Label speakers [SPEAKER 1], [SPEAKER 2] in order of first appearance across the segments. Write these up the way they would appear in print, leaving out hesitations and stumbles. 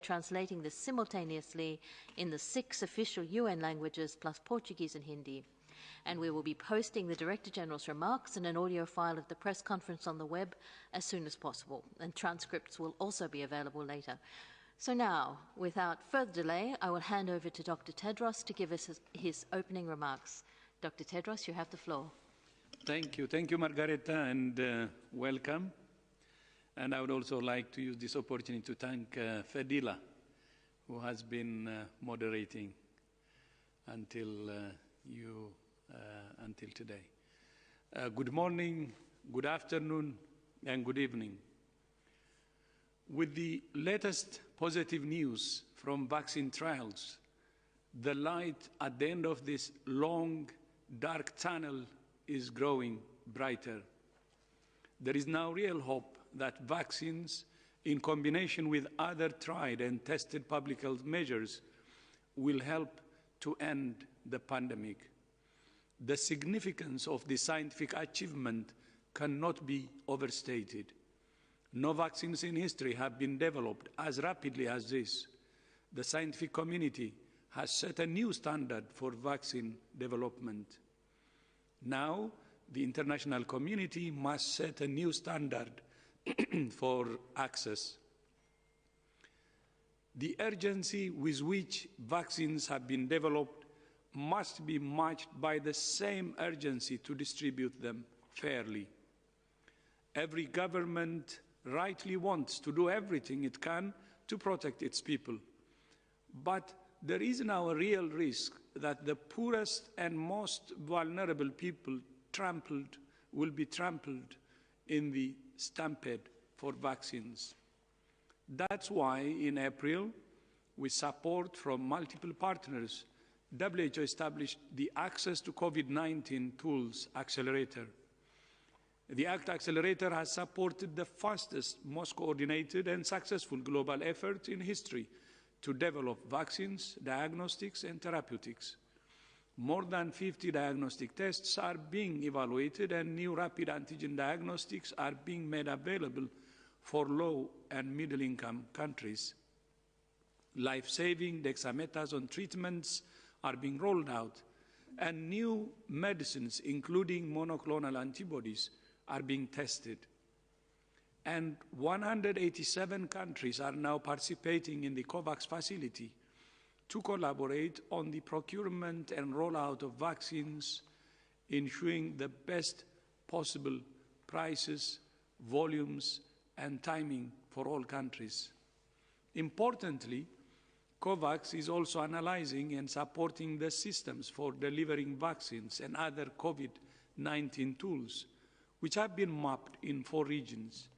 [SPEAKER 1] translating this simultaneously in the 6 official UN languages plus Portuguese and Hindi. And we will be posting the Director General's remarks and an audio file of the press conference on the web as soon as possible, and transcripts will also be available later. So now, without further delay, I will hand over to Dr. Tedros to give us his opening remarks. Dr. Tedros, you have the floor.
[SPEAKER 2] Thank you, Margareta, and welcome. And I would also like to use this opportunity to thank Fadila, who has been moderating until today. Good morning, good afternoon, and good evening. With the latest positive news from vaccine trials, the light at the end of this long, dark tunnel is growing brighter. There is now real hope that vaccines, in combination with other tried and tested public health measures, will help to end the pandemic. The significance of this scientific achievement cannot be overstated. No vaccines in history have been developed as rapidly as this. The scientific community has set a new standard for vaccine development. Now, the international community must set a new standard for access. The urgency with which vaccines have been developed must be matched by the same urgency to distribute them fairly. Every government rightly wants to do everything it can to protect its people. But there is now a real risk that the poorest and most vulnerable people will be trampled in the stampede for vaccines. That's why in April, with support from multiple partners, WHO established the Access to COVID-19 Tools Accelerator. The ACT Accelerator has supported the fastest, most coordinated and successful global effort in history to develop vaccines, diagnostics, and therapeutics. More than 50 diagnostic tests are being evaluated, and new rapid antigen diagnostics are being made available for low and middle-income countries. Life-saving dexamethasone treatments are being rolled out, and new medicines, including monoclonal antibodies, are being tested. And 187 countries are now participating in the COVAX facility to collaborate on the procurement and rollout of vaccines, ensuring the best possible prices, volumes, and timing for all countries. Importantly, COVAX is also analyzing and supporting the systems for delivering vaccines and other COVID-19 tools, which have been mapped in 4 regions.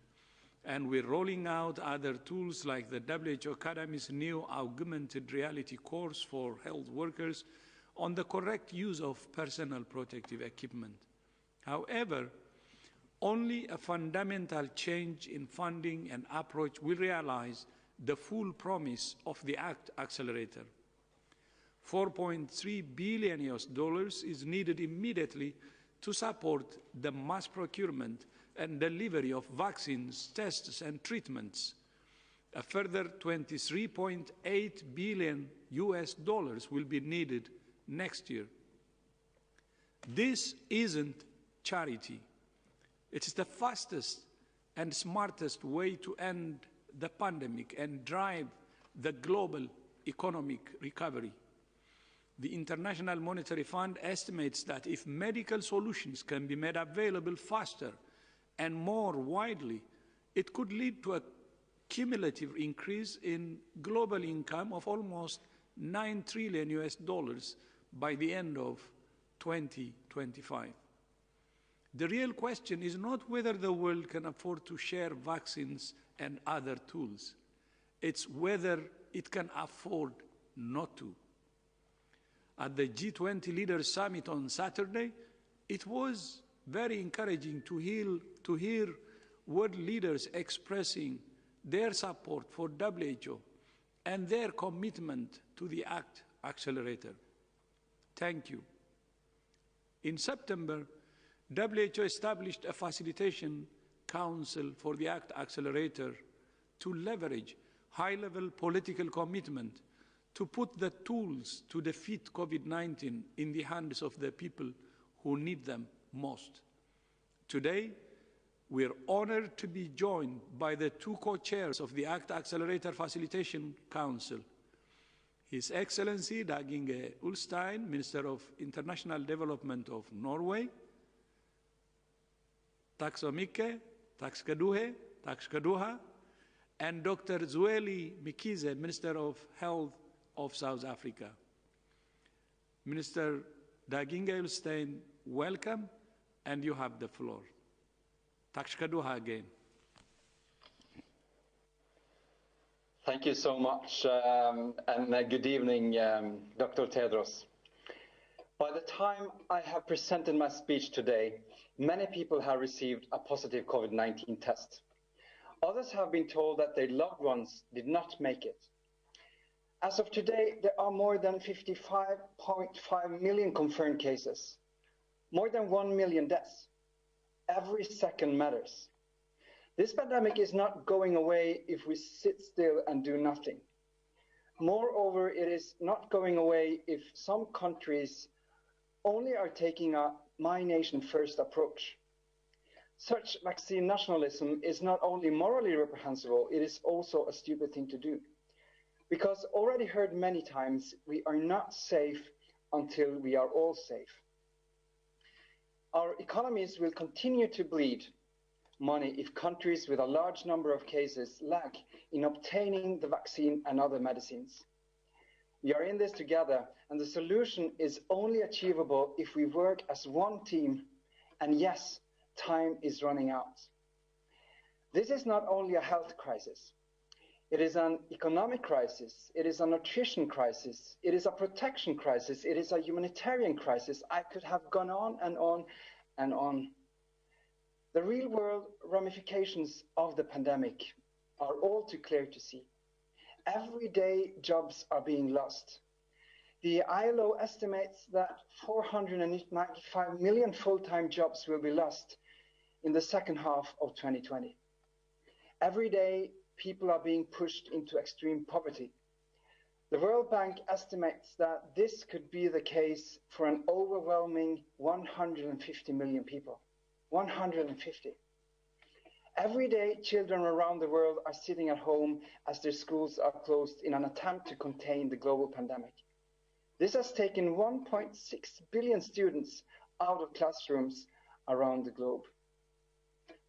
[SPEAKER 2] And we're rolling out other tools like the WHO Academy's new augmented reality course for health workers on the correct use of personal protective equipment. However, only a fundamental change in funding and approach will realize the full promise of the ACT Accelerator. $4.3 billion is needed immediately to support the mass procurement and delivery of vaccines, tests, and treatments. A further $23.8 billion will be needed next year. This isn't charity. It is the fastest and smartest way to end the pandemic and drive the global economic recovery. The International Monetary Fund estimates that if medical solutions can be made available faster and more widely, it could lead to a cumulative increase in global income of almost $9 trillion by the end of 2025. The real question is not whether the world can afford to share vaccines and other tools. It's whether it can afford not to. At the G20 Leaders Summit on Saturday, it was very encouraging to hear world leaders expressing their support for WHO and their commitment to the ACT Accelerator. Thank you. In September, WHO established a facilitation council for the ACT Accelerator to leverage high-level political commitment to put the tools to defeat COVID-19 in the hands of the people who need them most. Today, we are honored to be joined by the two co-chairs of the ACT Accelerator Facilitation Council, His Excellency Dag Inge Ulstein, Minister of International Development of Norway, Tack så mycket, tack ska du ha, and Dr. Zweli Mkhize, Minister of Health of South Africa. Minister Dag Inge Ulstein, welcome, and you have the floor. Tack ska du ha again.
[SPEAKER 3] Thank you so much, and good evening, Dr. Tedros. By the time I have presented my speech today, many people have received a positive COVID-19 test. Others have been told that their loved ones did not make it. As of today, there are more than 55.5 million confirmed cases, more than 1 million deaths. Every second matters. This pandemic is not going away if we sit still and do nothing. Moreover, it is not going away if some countries only are taking a my nation first approach. Such vaccine nationalism is not only morally reprehensible, it is also a stupid thing to do. Because already heard many times, we are not safe until we are all safe. Our economies will continue to bleed money if countries with a large number of cases lag in obtaining the vaccine and other medicines. We are in this together, and the solution is only achievable if we work as one team, and yes, time is running out. This is not only a health crisis. It is an economic crisis, it is a nutrition crisis, it is a protection crisis, it is a humanitarian crisis. I could have gone on and on and on. The real world ramifications of the pandemic are all too clear to see. Every day jobs are being lost. The ILO estimates that 495 million full-time jobs will be lost in the second half of 2020. Every day people are being pushed into extreme poverty. The World Bank estimates that this could be the case for an overwhelming 150 million people. 150. Every day, children around the world are sitting at home as their schools are closed in an attempt to contain the global pandemic. This has taken 1.6 billion students out of classrooms around the globe.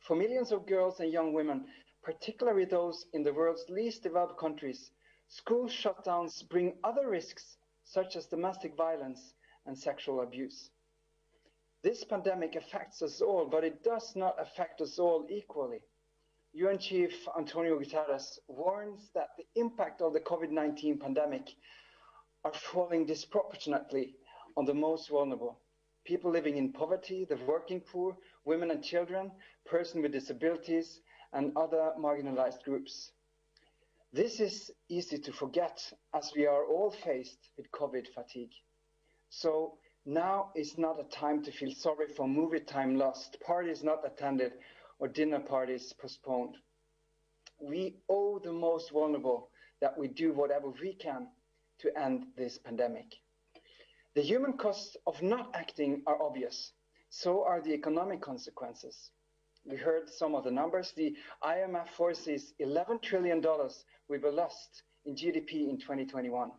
[SPEAKER 3] For millions of girls and young women, particularly those in the world's least developed countries, school shutdowns bring other risks such as domestic violence and sexual abuse. This pandemic affects us all, but it does not affect us all equally. UN Chief Antonio Guterres warns that the impact of the COVID-19 pandemic are falling disproportionately on the most vulnerable. People living in poverty, the working poor, women and children, persons with disabilities, and other marginalized groups. This is easy to forget as we are all faced with COVID fatigue. So now is not a time to feel sorry for movie time lost, parties not attended, or dinner parties postponed. We owe the most vulnerable that we do whatever we can to end this pandemic. The human costs of not acting are obvious. So are the economic consequences. We heard some of the numbers. The IMF foresees $11 trillion will be lost in GDP in 2021.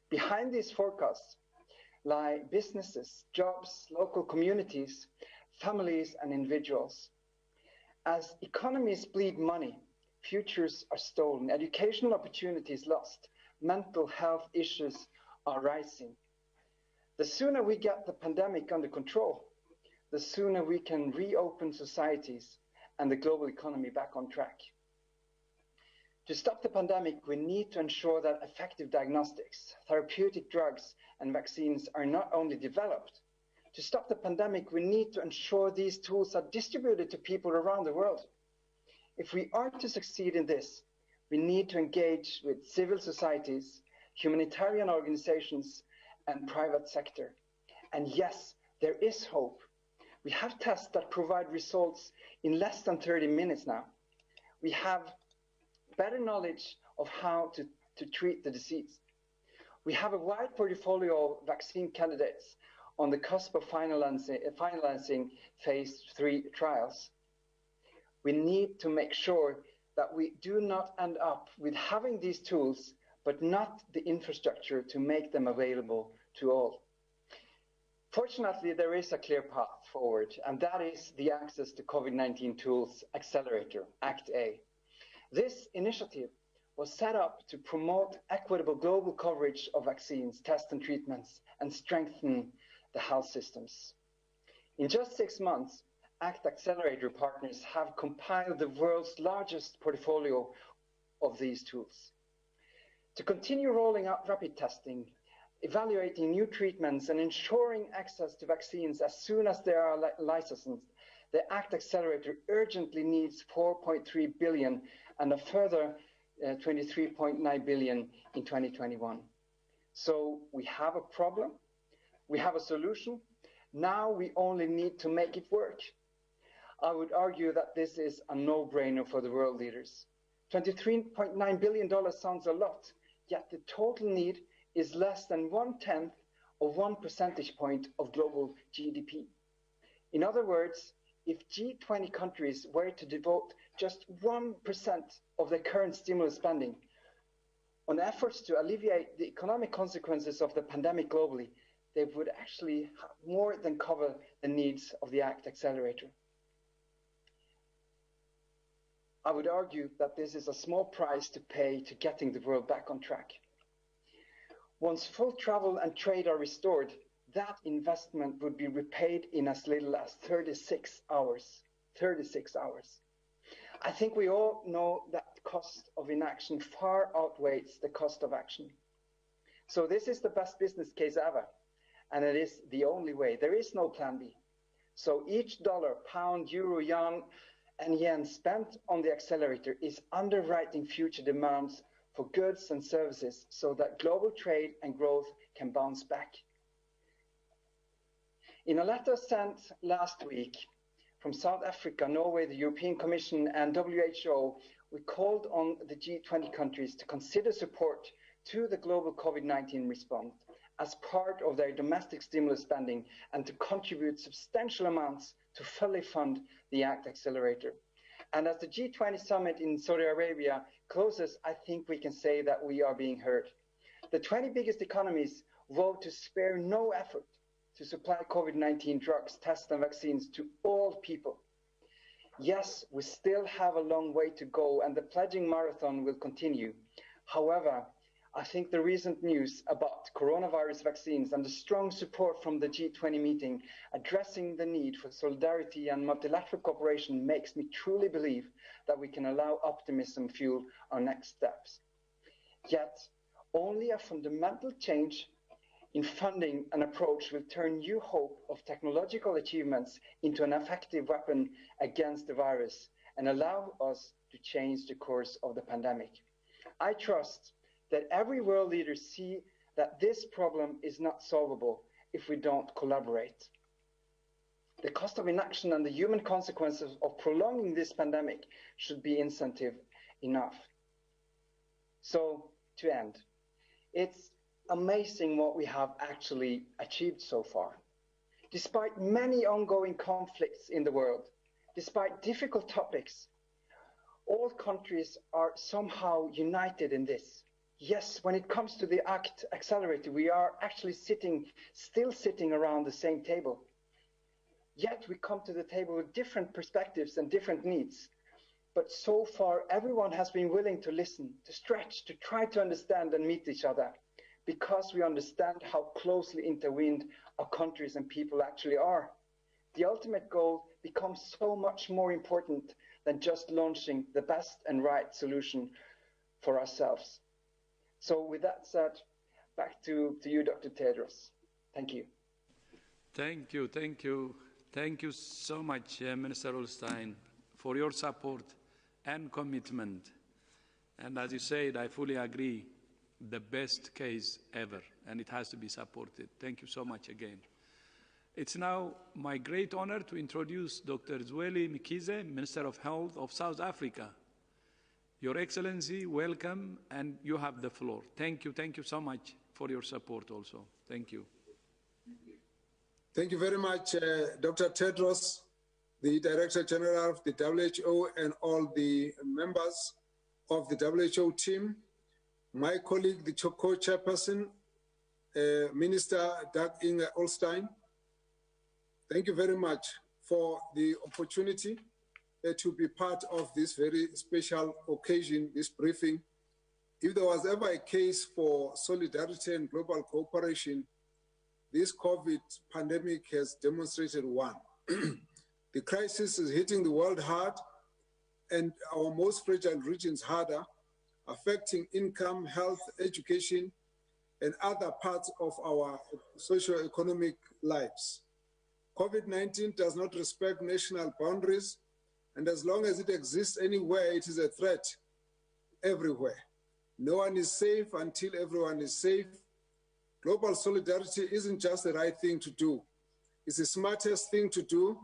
[SPEAKER 3] Behind these forecasts lie businesses, jobs, local communities, families, and individuals. As economies bleed money, futures are stolen, educational opportunities lost, mental health issues are rising. The sooner we get the pandemic under control, the sooner we can reopen societies and the global economy back on track. To stop the pandemic, we need to ensure that effective diagnostics, therapeutic drugs, and vaccines are not only developed. To stop the pandemic, we need to ensure these tools are distributed to people around the world. If we are to succeed in this, we need to engage with civil societies, humanitarian organizations, and private sector. And yes, there is hope. We have tests that provide results in less than 30 minutes now. We have better knowledge of how to treat the disease. We have a wide portfolio of vaccine candidates on the cusp of finalizing phase 3 trials. We need to make sure that we do not end up with having these tools, but not the infrastructure to make them available to all. Fortunately, there is a clear path forward, and that is the Access to COVID-19 Tools Accelerator, ACT-A. This initiative was set up to promote equitable global coverage of vaccines, tests and treatments, and strengthen the health systems. In just 6 months, ACT Accelerator partners have compiled the world's largest portfolio of these tools. To continue rolling out rapid testing, evaluating new treatments, and ensuring access to vaccines as soon as they are licensed, the ACT Accelerator urgently needs 4.3 billion and a further 23.9 billion in 2021. So we have a problem, we have a solution, now we only need to make it work. I would argue that this is a no-brainer for the world leaders. $23.9 billion sounds a lot, yet the total need is less than 1/10 of 1 percentage point of global GDP. In other words, if G20 countries were to devote just 1% of their current stimulus spending on efforts to alleviate the economic consequences of the pandemic globally, they would actually more than cover the needs of the ACT Accelerator. I would argue that this is a small price to pay to getting the world back on track. Once full travel and trade are restored, that investment would be repaid in as little as 36 hours. 36 hours. I think we all know that the cost of inaction far outweighs the cost of action. So this is the best business case ever, and it is the only way. There is no plan B. So each dollar, pound, euro, yuan, and yen spent on the accelerator is underwriting future demands for goods and services so that global trade and growth can bounce back. In a letter sent last week from South Africa, Norway, the European Commission, and WHO, we called on the G20 countries to consider support to the global COVID-19 response as part of their domestic stimulus spending and to contribute substantial amounts to fully fund the ACT Accelerator. And as the G20 summit in Saudi Arabia closes, I think we can say that we are being heard. The 20 biggest economies vote to spare no effort to supply COVID-19 drugs, tests, and vaccines to all people. Yes, we still have a long way to go, and the pledging marathon will continue. However, I think the recent news about coronavirus vaccines and the strong support from the G20 meeting addressing the need for solidarity and multilateral cooperation makes me truly believe that we can allow optimism fuel our next steps. Yet, only a fundamental change in funding and approach will turn new hope of technological achievements into an effective weapon against the virus and allow us to change the course of the pandemic. I trust that every world leader see that this problem is not solvable if we don't collaborate. The cost of inaction and the human consequences of prolonging this pandemic should be incentive enough. So, to end, it's amazing what we have actually achieved so far. Despite many ongoing conflicts in the world, despite difficult topics, all countries are somehow united in this. Yes, when it comes to the ACT Accelerator, we are actually still sitting around the same table. Yet we come to the table with different perspectives and different needs. But so far, everyone has been willing to listen, to stretch, to try to understand and meet each other, because we understand how closely intertwined our countries and people actually are. The ultimate goal becomes so much more important than just launching the best and right solution for ourselves. So with that said, back to you, Dr. Tedros. Thank you.
[SPEAKER 2] Thank you, thank you. Thank you so much, Minister Ullstein, for your support and commitment. And as you said, I fully agree, the best case ever, and it has to be supported. Thank you so much again. It's now my great honor to introduce Dr. Zweli Mkhize, Minister of Health of South Africa. Your Excellency, welcome, and you have the floor. Thank you so much for your support also. Thank you.
[SPEAKER 4] Thank you very much, Dr. Tedros, the Director General of the WHO, and all the members of the WHO team, my colleague, the co-chairperson, Minister Dag-Inge Ulstein. Thank you very much for the opportunity to be part of this very special occasion, this briefing. If there was ever a case for solidarity and global cooperation, this COVID pandemic has demonstrated one. The crisis is hitting the world hard and our most fragile regions harder, affecting income, health, education, and other parts of our socio-economic lives. COVID-19 does not respect national boundaries, and as long as it exists anywhere, it is a threat everywhere. No one is safe until everyone is safe. Global solidarity isn't just the right thing to do. It's the smartest thing to do,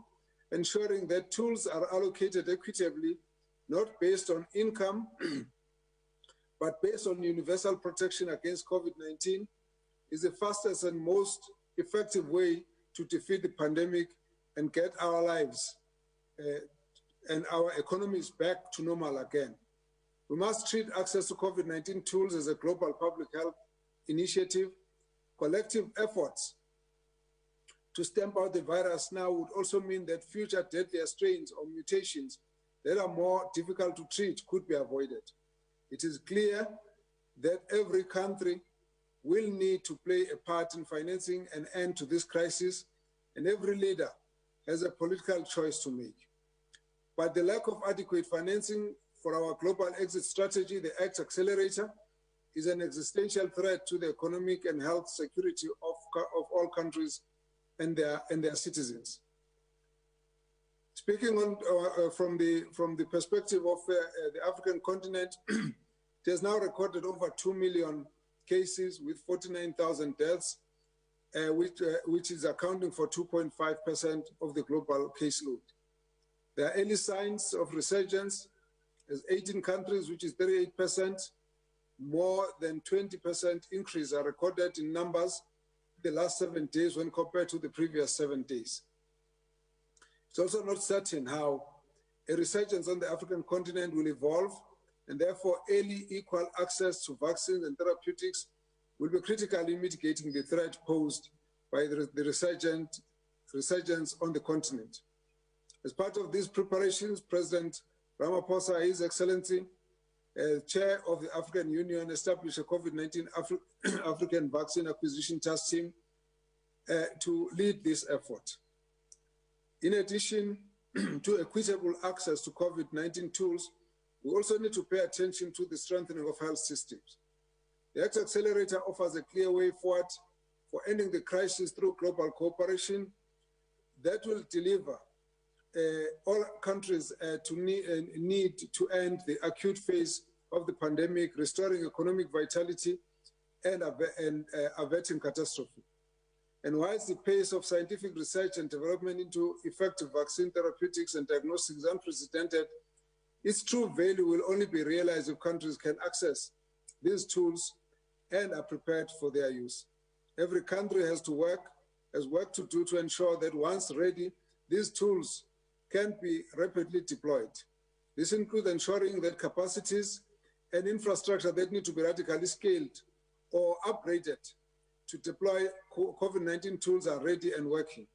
[SPEAKER 4] ensuring that tools are allocated equitably, not based on income, but based on universal protection against COVID-19, is the fastest and most effective way to defeat the pandemic and get our lives and our economies back to normal again. We must treat access to COVID-19 tools as a global public health initiative. Collective efforts to stamp out the virus now would also mean that future deadlier strains or mutations that are more difficult to treat could be avoided. It is clear that every country will need to play a part in financing an end to this crisis, and every leader has a political choice to make. But the lack of adequate financing for our global exit strategy, the ACT Accelerator, is an existential threat to the economic and health security of all countries and their citizens. Speaking from the perspective of the African continent, it has now recorded over 2 million cases with 49,000 deaths, which is accounting for 2.5% of the global caseload. There are early signs of resurgence as 18 countries, which is 38%, more than 20% increase are recorded in numbers the last 7 days when compared to the previous 7 days. It's also not certain how a resurgence on the African continent will evolve, and therefore early equal access to vaccines and therapeutics will be critical in mitigating the threat posed by the resurgence on the continent. As part of these preparations, President Ramaphosa, His Excellency, as Chair of the African Union, established a COVID-19 African Vaccine Acquisition Task Team to lead this effort. In addition to equitable access to COVID-19 tools, we also need to pay attention to the strengthening of health systems. The ACT Accelerator offers a clear way forward for ending the crisis through global cooperation that will deliver all countries need to end the acute phase of the pandemic, restoring economic vitality and averting catastrophe. And whilst the pace of scientific research and development into effective vaccine therapeutics and diagnostics is unprecedented, its true value will only be realized if countries can access these tools and are prepared for their use. Every country has work to do to ensure that once ready, these tools can be rapidly deployed. This includes ensuring that capacities and infrastructure that need to be radically scaled or upgraded to deploy COVID-19 tools are ready and working.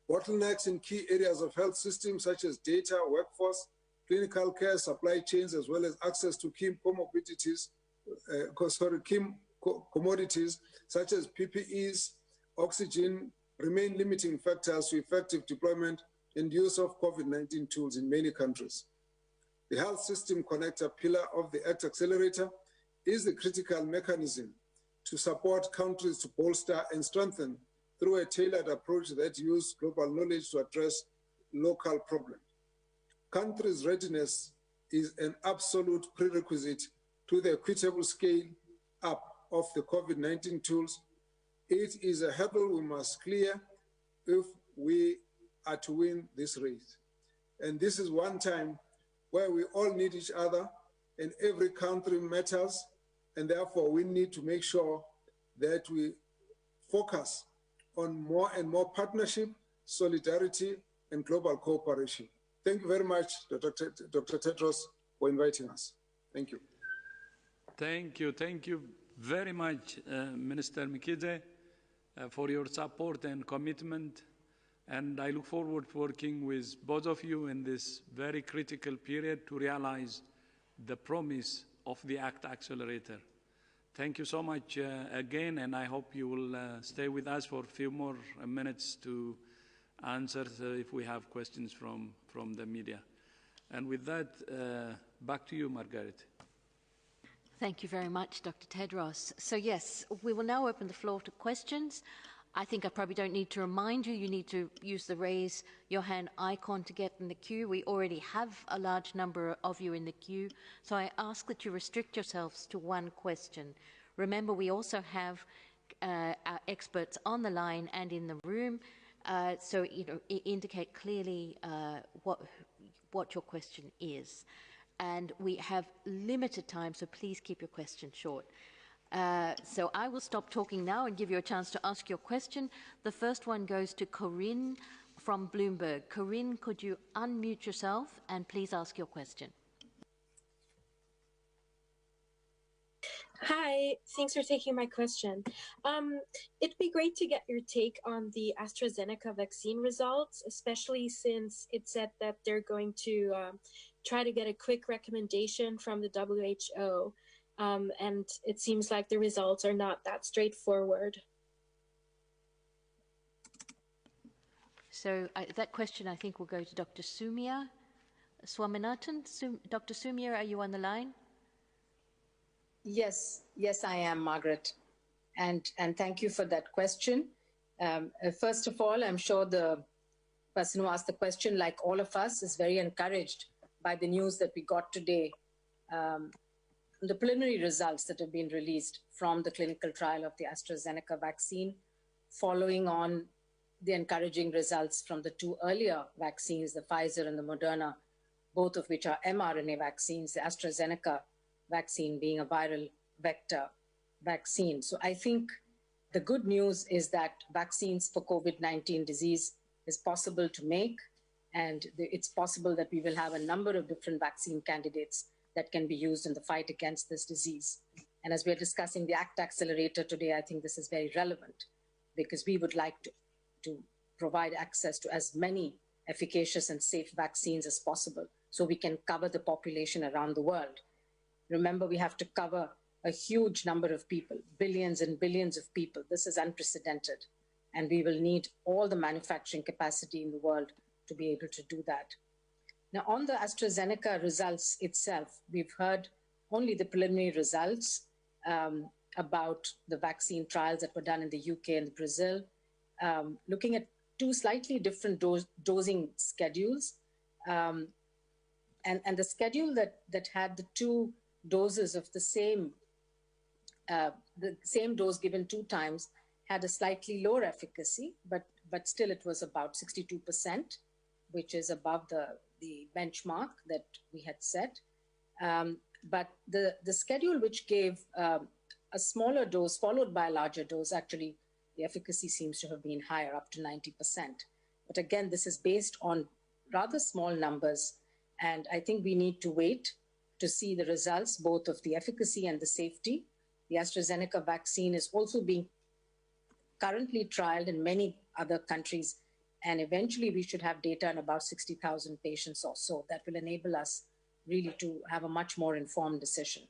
[SPEAKER 4] Bottlenecks in key areas of health systems such as data, workforce, clinical care, supply chains, as well as access to key commodities such as PPEs, oxygen, remain limiting factors to effective deployment and use of COVID-19 tools in many countries. The Health System Connector pillar of the ACT Accelerator is the critical mechanism to support countries to bolster and strengthen through a tailored approach that uses global knowledge to address local problems. Countries' readiness is an absolute prerequisite to the equitable scale up of the COVID-19 tools. It is a hurdle we must clear if we are to win this race. And this is one time where we all need each other and every country matters. And therefore, we need to make sure that we focus on more and more partnership, solidarity, and global cooperation. Thank you very much, Dr. Tedros, for inviting us. Thank you.
[SPEAKER 2] Thank you very much, Minister Mkhize, for your support and commitment. And I look forward to working with both of you in this very critical period to realize the promise of the ACT Accelerator. Thank you so much again, and I hope you will stay with us for a few more minutes to answer if we have questions from the media. And with that, back to you, Margaret.
[SPEAKER 1] Thank you very much, Dr. Tedros. So yes, we will now open the floor to questions. I think I probably don't need to remind you, you need to use the raise your hand icon to get in the queue. We already have a large number of you in the queue, so I ask that you restrict yourselves to one question. Remember, we also have our experts on the line and in the room, so indicate clearly what your question is. And we have limited time, so please keep your question short. So I will stop talking now and give you a chance to ask your question. The first one goes to Corinne from Bloomberg. Corinne, could you unmute yourself and please ask your question?
[SPEAKER 5] Hi, thanks for taking my question. It'd be great to get your take on the AstraZeneca vaccine results, especially since it said that they're going to try to get a quick recommendation from the WHO. And it seems like the results are not that straightforward.
[SPEAKER 1] So that question, I think, will go to Dr. Soumya Swaminathan. Dr. Soumya, are you on the line?
[SPEAKER 6] Yes, I am, Margaret. And thank you for that question. First of all, I'm sure the person who asked the question, like all of us, is very encouraged by the news that we got today, the preliminary results that have been released from the clinical trial of the AstraZeneca vaccine, following on the encouraging results from the two earlier vaccines, the Pfizer and the Moderna, both of which are mRNA vaccines, the AstraZeneca vaccine being a viral vector vaccine. So I think the good news is that vaccines for COVID-19 disease is possible to make, and it's possible that we will have a number of different vaccine candidates that can be used in the fight against this disease. And as we're discussing the ACT Accelerator today, I think this is very relevant because we would like to provide access to as many efficacious and safe vaccines as possible so we can cover the population around the world. Remember, we have to cover a huge number of people, billions and billions of people. This is unprecedented. And we will need all the manufacturing capacity in the world to be able to do that. Now, on the AstraZeneca results itself, we've heard only the preliminary results about the vaccine trials that were done in the UK and Brazil, looking at two slightly different dosing schedules. And the schedule that had the two doses of the same dose given two times had a slightly lower efficacy, but still it was about 62%, which is above the benchmark that we had set. But the schedule which gave a smaller dose followed by a larger dose, actually the efficacy seems to have been higher, up to 90%. But again, this is based on rather small numbers. And I think we need to wait to see the results, both of the efficacy and the safety. The AstraZeneca vaccine is also being currently trialed in many other countries. And eventually we should have data on about 60,000 patients or so that will enable us really to have a much more informed decision.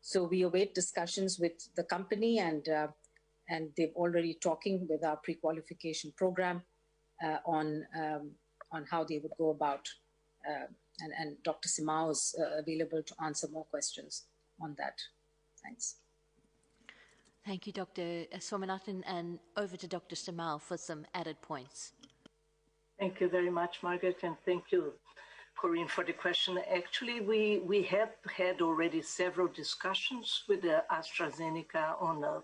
[SPEAKER 6] So we await discussions with the company and they've already talking with our pre-qualification program on how they would go about. And Dr. Simao is available to answer more questions on that. Thanks.
[SPEAKER 1] Thank you, Dr. Swaminathan, and over to Dr. Simao for some added points.
[SPEAKER 7] Thank you very much, Margaret, and thank you Corinne, for the question. Actually, we have had already several discussions with AstraZeneca on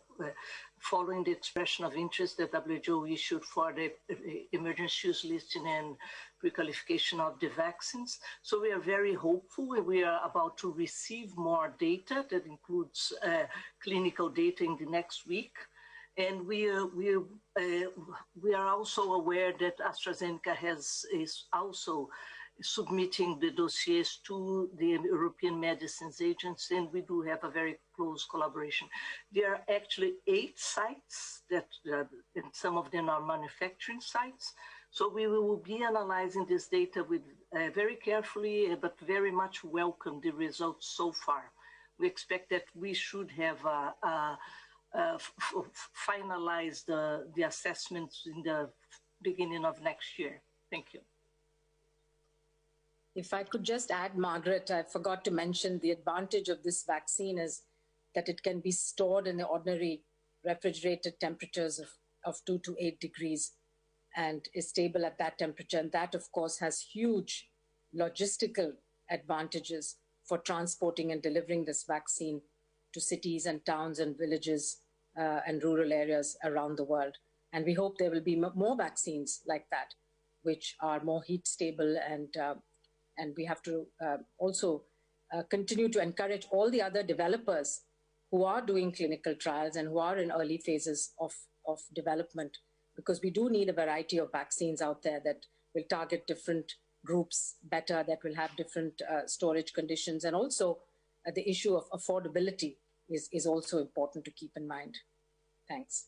[SPEAKER 7] following the expression of interest that WHO issued for the emergency use listing and pre-qualification of the vaccines. So we are very hopeful, and we are about to receive more data that includes clinical data in the next week. And we are also aware that AstraZeneca is also submitting the dossiers to the European Medicines Agency, and we do have a very close collaboration. There are actually 8 sites that, and some of them are manufacturing sites. So we will be analyzing this data with very carefully, but very much welcome the results so far. We expect that we should have finalized the assessments in the beginning of next year. Thank you.
[SPEAKER 6] If I could just add, Margaret, I forgot to mention the advantage of this vaccine is that it can be stored in the ordinary refrigerated temperatures of 2 to 8 degrees and is stable at that temperature. And that, of course, has huge logistical advantages for transporting and delivering this vaccine to cities and towns and villages and rural areas around the world. And we hope there will be more vaccines like that, which are more heat stable, and we have to also continue to encourage all the other developers who are doing clinical trials and who are in early phases of development, because we do need a variety of vaccines out there that will target different groups better, that will have different storage conditions. And also the issue of affordability is also important to keep in mind. Thanks.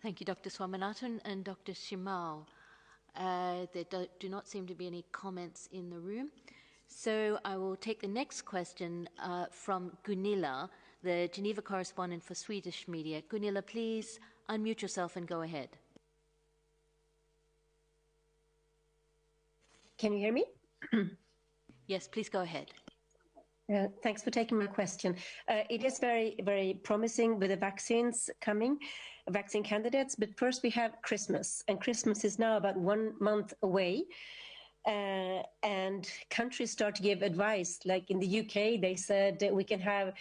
[SPEAKER 1] Thank you, Dr. Swaminathan and Dr. Shimao. There do not seem to be any comments in the room. So I will take the next question from Gunilla, the Geneva correspondent for Swedish media. Gunilla, please unmute yourself and go ahead.
[SPEAKER 8] Can you hear me?
[SPEAKER 1] Yes, please go ahead.
[SPEAKER 8] Thanks for taking my question. It is very, very promising with the vaccines coming, vaccine candidates. But first we have Christmas, and Christmas is now about 1 month away. And countries start to give advice. Like in the UK, they said that we can have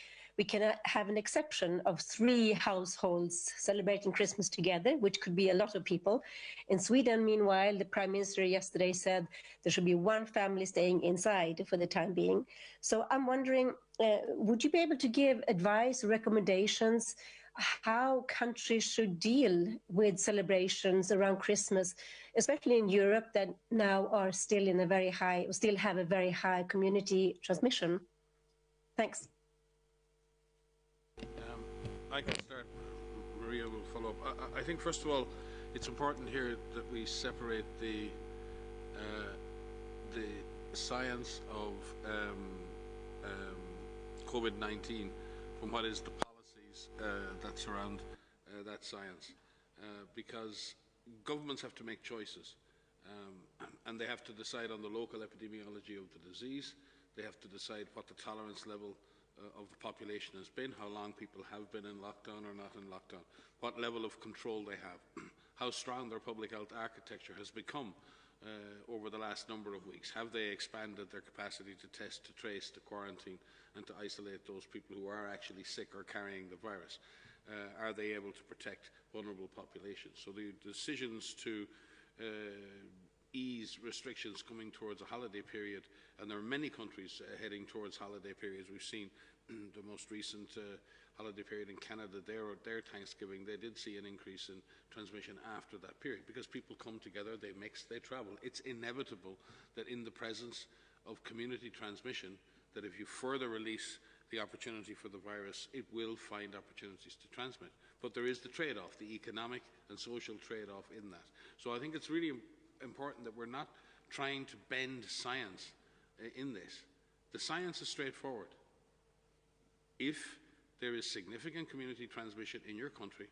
[SPEAKER 8] an exception of 3 households celebrating Christmas together, which could be a lot of people. In Sweden, meanwhile, the Prime Minister yesterday said there should be 1 family staying inside for the time being. So I'm wondering, would you be able to give advice, recommendations, how countries should deal with celebrations around Christmas, especially in Europe that now are still in a very high, still have a very high community transmission? Thanks.
[SPEAKER 9] I can start. Maria will follow up. I think, first of all, it's important here that we separate the science of COVID-19 from what is the policies that surround that science, because governments have to make choices, and they have to decide on the local epidemiology of the disease. They have to decide what the tolerance level of the population has been, how long people have been in lockdown or not in lockdown, what level of control they have, how strong their public health architecture has become over the last number of weeks. Have they expanded their capacity to test, to trace, to quarantine, and to isolate those people who are actually sick or carrying the virus? Are they able to protect vulnerable populations? So the decisions to ease restrictions coming towards a holiday period, and there are many countries heading towards holiday periods. We've seen the most recent holiday period in Canada, their Thanksgiving, they did see an increase in transmission after that period, because people come together, they mix, they travel. It's inevitable that in the presence of community transmission, that if you further release the opportunity for the virus, it will find opportunities to transmit. But there is the trade-off, the economic and social trade-off in that. So I think it's really important that we're not trying to bend science in this. The science is straightforward. If there is significant community transmission in your country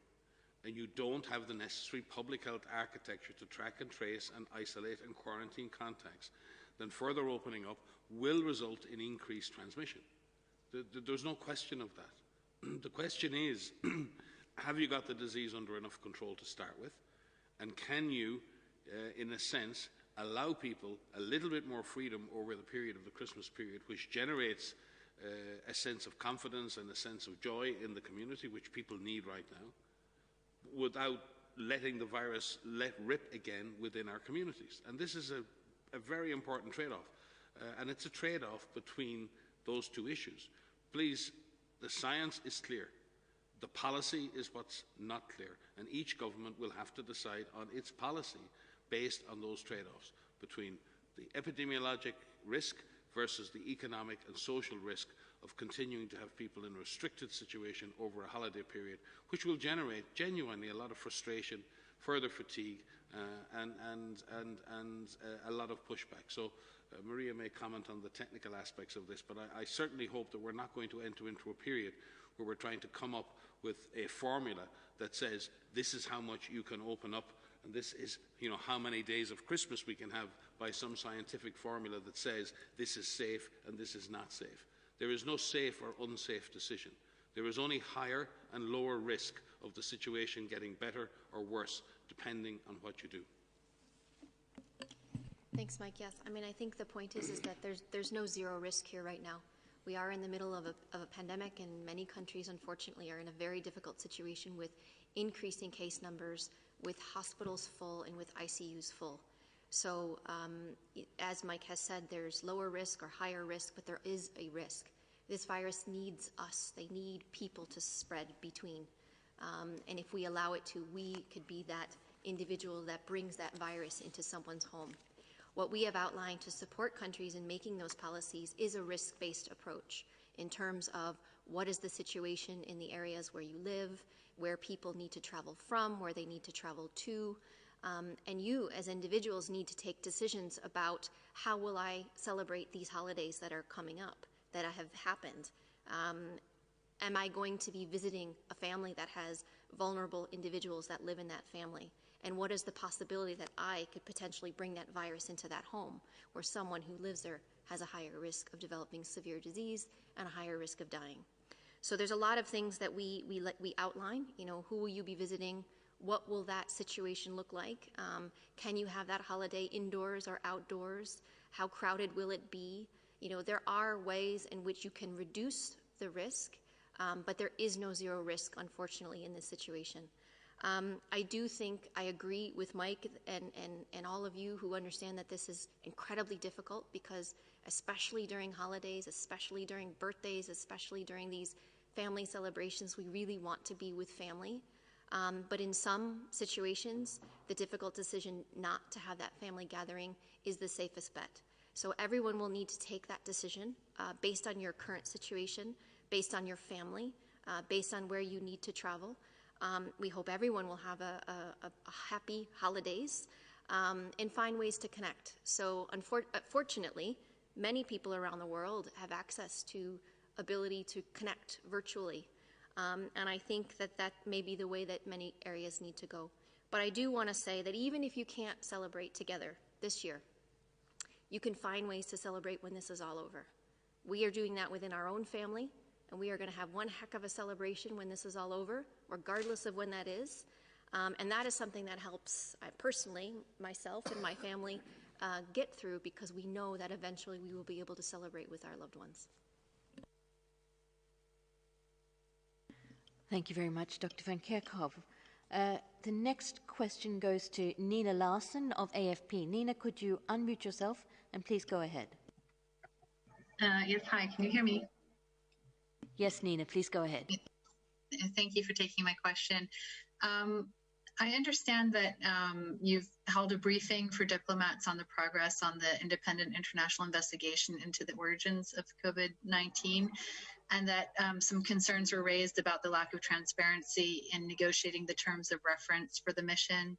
[SPEAKER 9] and you don't have the necessary public health architecture to track and trace and isolate and quarantine contacts, then further opening up will result in increased transmission. There's no question of that. The question is, have you got the disease under enough control to start with? And can you, in a sense, allow people a little bit more freedom over the period of the Christmas period, which generates a sense of confidence and a sense of joy in the community, which people need right now, without letting the virus let rip again within our communities. And this is a very important trade-off. And it's a trade-off between those two issues. Please, the science is clear. The policy is what's not clear. And each government will have to decide on its policy based on those trade-offs between the epidemiologic risk versus the economic and social risk of continuing to have people in a restricted situation over a holiday period, which will generate genuinely a lot of frustration, further fatigue, and a lot of pushback. So Maria may comment on the technical aspects of this, but I certainly hope that we're not going to enter into a period where we're trying to come up with a formula that says this is how much you can open up, and this is, you know, how many days of Christmas we can have by some scientific formula that says this is safe and this is not safe. There is no safe or unsafe decision. There is only higher and lower risk of the situation getting better or worse, depending on what you do.
[SPEAKER 10] Thanks, Mike. Yes, I mean, I think the point is that there's no zero risk here right now. We are in the middle of a pandemic, and many countries, unfortunately, are in a very difficult situation with increasing case numbers, with hospitals full and with ICUs full. So as Mike has said, there's lower risk or higher risk, but there is a risk. This virus needs us. They need people to spread between. And if we allow it to, we could be that individual that brings that virus into someone's home. What we have outlined to support countries in making those policies is a risk-based approach in terms of what is the situation in the areas where you live, where people need to travel from, where they need to travel to. And you, as individuals, need to take decisions about how will I celebrate these holidays that are coming up, that have happened. Am I going to be visiting a family that has vulnerable individuals that live in that family? And what is the possibility that I could potentially bring that virus into that home, where someone who lives there has a higher risk of developing severe disease and a higher risk of dying? So there's a lot of things that we outline. You know, who will you be visiting? What will that situation look like? Can you have that holiday indoors or outdoors? How crowded will it be? You know, there are ways in which you can reduce the risk, but there is no zero risk, unfortunately, in this situation. I do think I agree with Mike and all of you who understand that this is incredibly difficult, because especially during holidays, especially during birthdays, especially during these family celebrations, we really want to be with family. But in some situations, the difficult decision not to have that family gathering is the safest bet. So everyone will need to take that decision based on your current situation, based on your family, based on where you need to travel. We hope everyone will have a happy holidays and find ways to connect. So unfortunately, many people around the world have access to ability to connect virtually. And I think that may be the way that many areas need to go. But I do want to say that even if you can't celebrate together this year, you can find ways to celebrate when this is all over. We are doing that within our own family, and we are going to have one heck of a celebration when this is all over, regardless of when that is. And that is something that helps, personally, myself and my family get through, because we know that eventually we will be able to celebrate with our loved ones.
[SPEAKER 1] Thank you very much, Dr. van Kerkhove. The next question goes to Nina Larson of AFP. Nina, could you unmute yourself and please go ahead?
[SPEAKER 11] Yes, hi, can you hear me?
[SPEAKER 1] Yes, Nina, please go ahead.
[SPEAKER 11] Thank you for taking my question. I understand that you've held a briefing for diplomats on the progress on the independent international investigation into the origins of COVID-19, and that some concerns were raised about the lack of transparency in negotiating the terms of reference for the mission,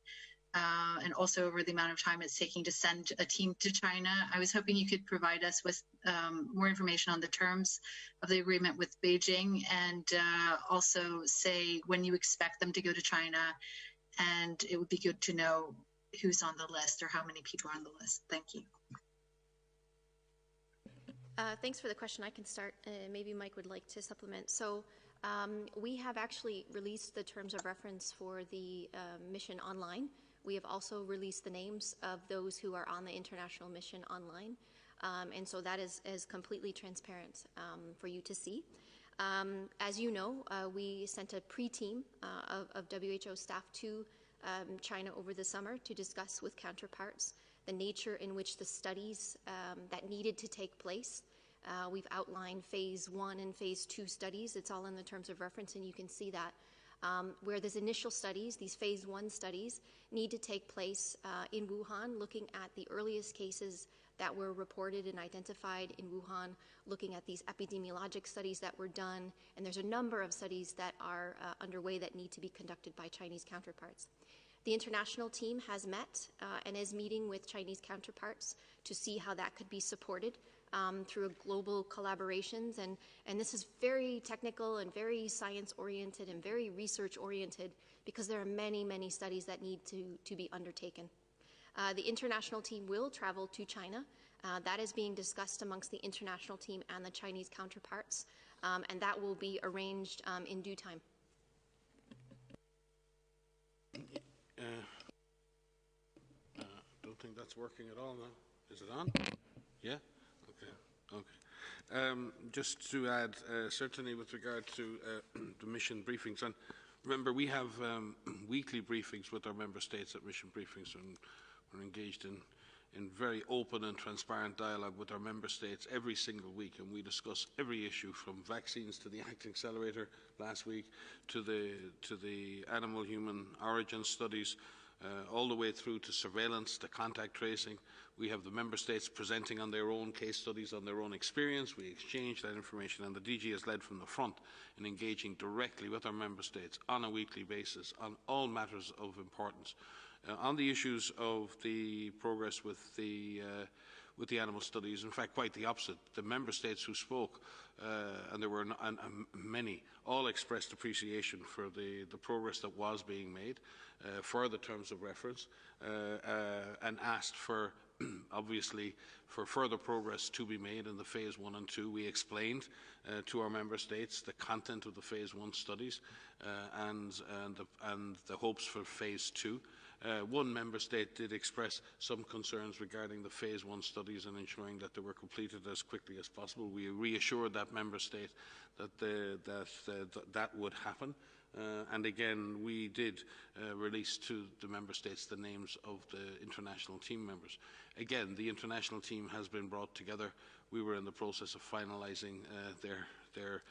[SPEAKER 11] and also over the amount of time it's taking to send a team to China. I was hoping you could provide us with more information on the terms of the agreement with Beijing, and also say when you expect them to go to China, and it would be good to know who's on the list or how many people are on the list. Thank you.
[SPEAKER 10] Thanks for the question. I can start. Maybe Mike would like to supplement. So we have actually released the terms of reference for the mission online. We have also released the names of those who are on the international mission online. And so that is completely transparent for you to see. As you know, we sent a pre-team of WHO staff to China over the summer to discuss with counterparts the nature in which the studies that needed to take place. We've outlined phase 1 and phase 2 studies. It's all in the terms of reference, and you can see that. Where these initial studies, these phase 1 studies, need to take place in Wuhan, looking at the earliest cases that were reported and identified in Wuhan, looking at these epidemiologic studies that were done, and there's a number of studies that are underway that need to be conducted by Chinese counterparts. The international team has met and is meeting with Chinese counterparts to see how that could be supported through global collaborations, and this is very technical and very science-oriented and very research-oriented because there are many, many studies that need to be undertaken. The international team will travel to China. That is being discussed amongst the international team and the Chinese counterparts, and that will be arranged in due time.
[SPEAKER 9] Don't think that's working at all now. Is it on? Yeah? Okay. Just to add, certainly with regard to the mission briefings, and remember we have weekly briefings with our member states at mission briefings, and we're engaged in very open and transparent dialogue with our member states every single week, and we discuss every issue from vaccines to the ACT Accelerator last week to the animal-human origin studies, all the way through to surveillance, to contact tracing. We have the member states presenting on their own case studies, on their own experience. We exchange that information, and the DG has led from the front in engaging directly with our member states on a weekly basis on all matters of importance. On the issues of the progress with the animal studies, in fact, quite the opposite. The member states who spoke, and there were many, all expressed appreciation for the progress that was being made, for the terms of reference, and asked for, obviously, for further progress to be made in the phase 1 and 2. We explained to our member states the content of the phase 1 studies and the hopes for phase 2. One member state did express some concerns regarding the phase 1 studies and ensuring that they were completed as quickly as possible. We reassured that member state that that would happen. And again, we did release to the member states the names of the international team members. Again, the international team has been brought together. We were in the process of finalising their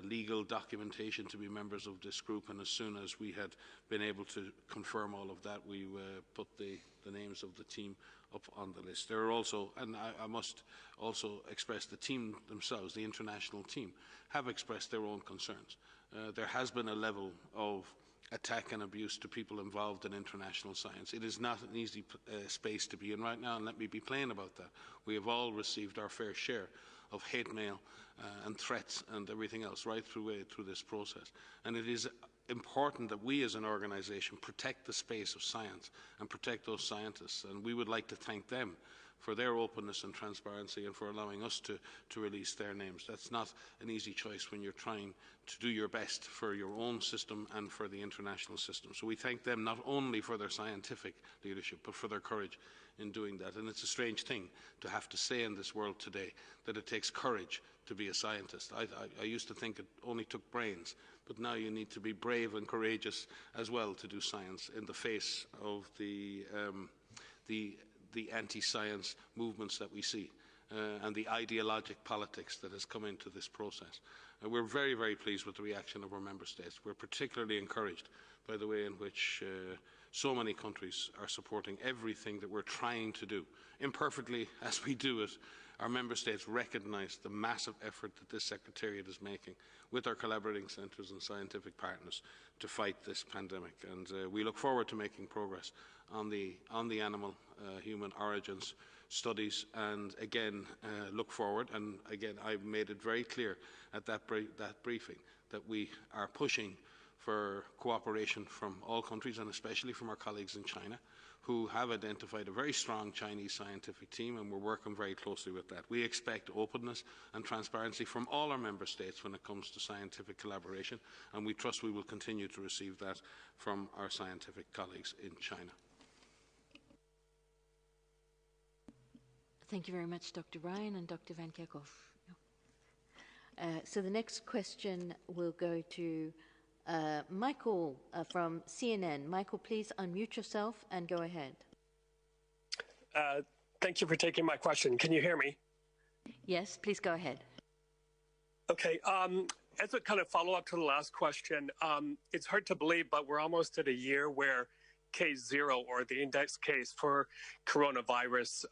[SPEAKER 9] legal documentation to be members of this group, and as soon as we had been able to confirm all of that, we put the names of the team up on the list. There are also, and I must also express, the team themselves, the international team, have expressed their own concerns. There has been a level of attack and abuse to people involved in international science. It is not an easy space to be in right now, and let me be plain about that. We have all received our fair share of hate mail and threats and everything else right through this process. And it is important that we as an organisation protect the space of science and protect those scientists, and we would like to thank them for their openness and transparency and for allowing us to release their names. That's not an easy choice when you're trying to do your best for your own system and for the international system. So we thank them not only for their scientific leadership, but for their courage in doing that. And it's a strange thing to have to say in this world today that it takes courage to be a scientist. I used to think it only took brains, but now you need to be brave and courageous as well to do science in the face of the anti-science movements that we see and the ideologic politics that has come into this process. We're very, very pleased with the reaction of our member states. We're particularly encouraged by the way in which so many countries are supporting everything that we're trying to do. Imperfectly as we do it, our member states recognise the massive effort that this Secretariat is making with our collaborating centres and scientific partners to fight this pandemic. And we look forward to making progress on the animal human origins studies, and again look forward, and again I've made it very clear at that briefing that we are pushing for cooperation from all countries, and especially from our colleagues in China, who have identified a very strong Chinese scientific team, and we're working very closely with that. We expect openness and transparency from all our member states when it comes to scientific collaboration, and we trust we will continue to receive that from our scientific colleagues in China.
[SPEAKER 1] Thank you very much, Dr. Ryan and Dr. Van Kerkhoff. So the next question will go to Michael from CNN. Michael, please unmute yourself and go ahead.
[SPEAKER 12] Thank you for taking my question. Can you hear me?
[SPEAKER 1] Yes, please go ahead.
[SPEAKER 12] Okay. As a kind of follow-up to the last question, it's hard to believe, but we're almost at a year where case zero, or the index case for coronavirus,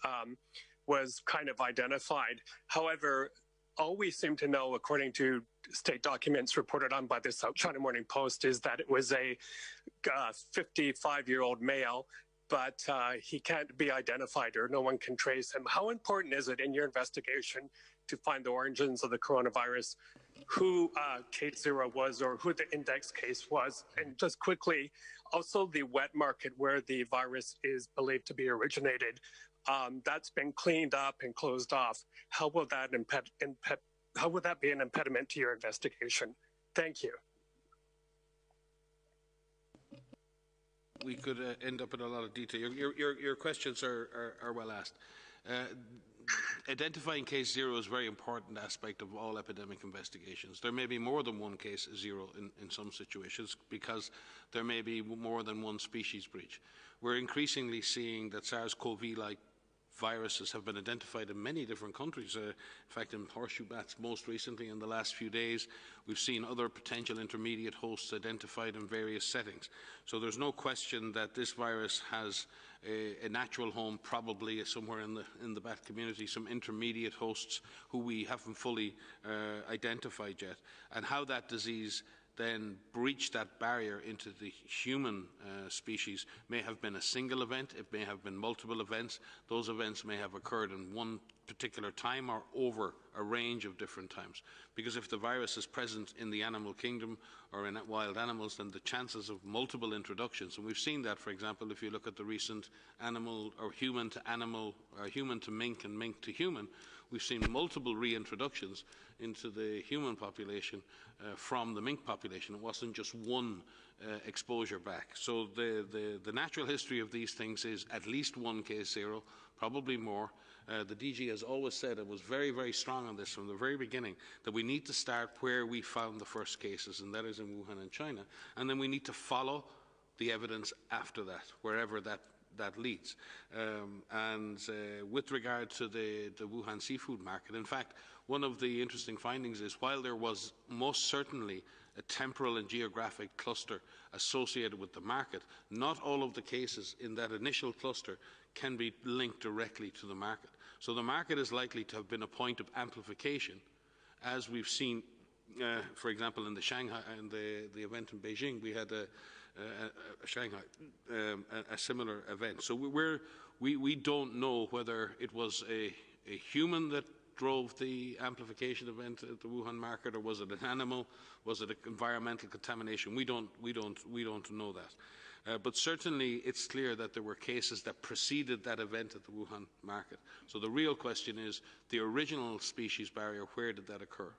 [SPEAKER 12] was kind of identified. However, all we seem to know, according to state documents reported on by the South China Morning Post, is that it was a 55-year-old male, but he can't be identified, or no one can trace him. How important is it in your investigation to find the origins of the coronavirus, who case zero was, or who the index case was? And just quickly, also the wet market where the virus is believed to be originated, that's been cleaned up and closed off. How will that be an impediment to your investigation? Thank you.
[SPEAKER 9] We could end up in a lot of detail. Your questions are well asked. Identifying case zero is a very important aspect of all epidemic investigations. There may be more than one case zero in some situations, because there may be more than one species breach. We're increasingly seeing that SARS-CoV-like viruses have been identified in many different countries. In fact, in horseshoe bats most recently in the last few days, we've seen other potential intermediate hosts identified in various settings. So there's no question that this virus has a natural home, probably somewhere in the bat community, some intermediate hosts who we haven't fully identified yet. And how that disease then breached that barrier into the human species may have been a single event, it may have been multiple events. Those events may have occurred in one particular time or over a range of different times. Because if the virus is present in the animal kingdom or in wild animals, then the chances of multiple introductions, and we've seen that, for example, if you look at the recent animal or human to animal, or human to mink and mink to human, we've seen multiple reintroductions into the human population from the mink population. It wasn't just one exposure back. So the natural history of these things is at least one case zero, probably more. The DG has always said, it was very, very strong on this from the very beginning, that we need to start where we found the first cases, and that is in Wuhan in China. And then we need to follow the evidence after that, wherever that leads. With regard to the Wuhan seafood market, in fact, one of the interesting findings is while there was most certainly a temporal and geographic cluster associated with the market, not all of the cases in that initial cluster can be linked directly to the market. So the market is likely to have been a point of amplification, as we've seen, for example, in the Shanghai and the event in Beijing, we had Shanghai, a similar event. So we don't know whether it was a human that drove the amplification event at the Wuhan market, or was it an animal? Was it environmental contamination? We don't know that. But certainly it's clear that there were cases that preceded that event at the Wuhan market. So the real question is the original species barrier, where did that occur?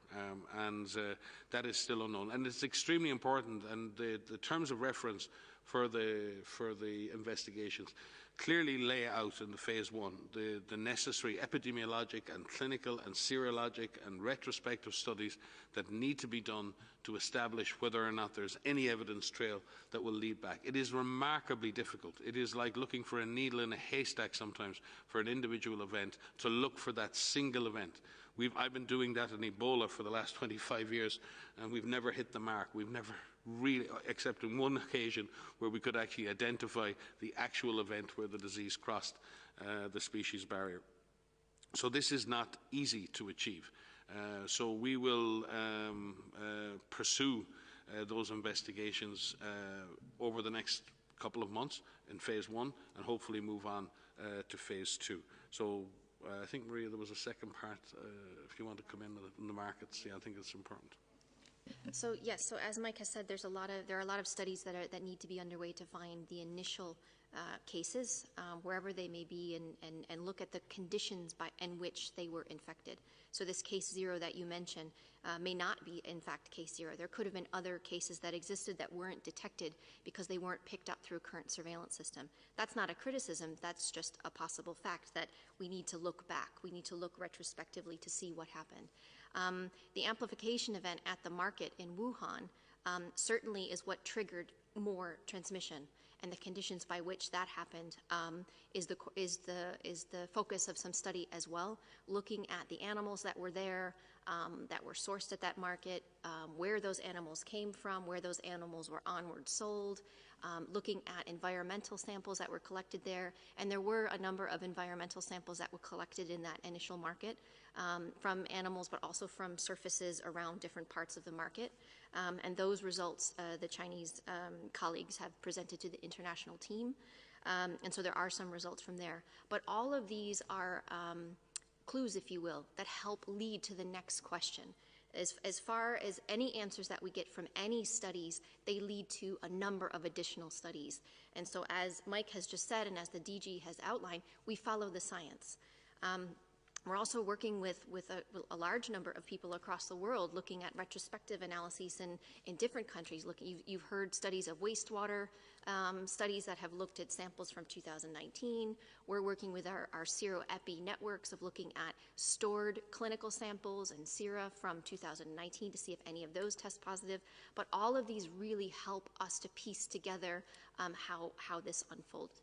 [SPEAKER 9] That is still unknown. And it's extremely important, and the terms of reference for the investigations clearly lay out in the phase one the necessary epidemiologic and clinical and serologic and retrospective studies that need to be done to establish whether or not there's any evidence trail that will lead back. It is remarkably difficult. It is like looking for a needle in a haystack sometimes for an individual event, to look for that single event. I've been doing that in Ebola for the last 25 years, and we've never hit the mark. We've never really, except in one occasion where we could actually identify the actual event where the disease crossed the species barrier. So this is not easy to achieve. So we will pursue those investigations over the next couple of months in phase one, and hopefully move on to phase two. So I think, Maria, there was a second part, if you want to come in on the markets. Yeah, I think it's important.
[SPEAKER 10] So yes, so as Mike has said, there are a lot of studies that need to be underway to find the initial cases, wherever they may be, and look at the conditions in which they were infected. So this case 0 that you mentioned may not be, in fact, case 0. There could have been other cases that existed that weren't detected because they weren't picked up through a current surveillance system. That's not a criticism. That's just a possible fact that we need to look back. We need to look retrospectively to see what happened. The amplification event at the market in Wuhan certainly is what triggered more transmission. And the conditions by which that happened is the focus of some study as well, looking at the animals that were there, that were sourced at that market, where those animals came from, where those animals were onward sold, looking at environmental samples that were collected there. And there were a number of environmental samples that were collected in that initial market from animals, but also from surfaces around different parts of the market. And those results, the Chinese colleagues have presented to the international team. And so there are some results from there. But all of these are clues, if you will, that help lead to the next question. As far as any answers that we get from any studies, they lead to a number of additional studies. And so as Mike has just said, and as the DG has outlined, we follow the science. We're also working with a large number of people across the world looking at retrospective analyses in different countries. You've heard studies of wastewater, studies that have looked at samples from 2019. We're working with our SERO-EPI networks of looking at stored clinical samples and sera from 2019 to see if any of those test positive. But all of these really help us to piece together how this unfolds.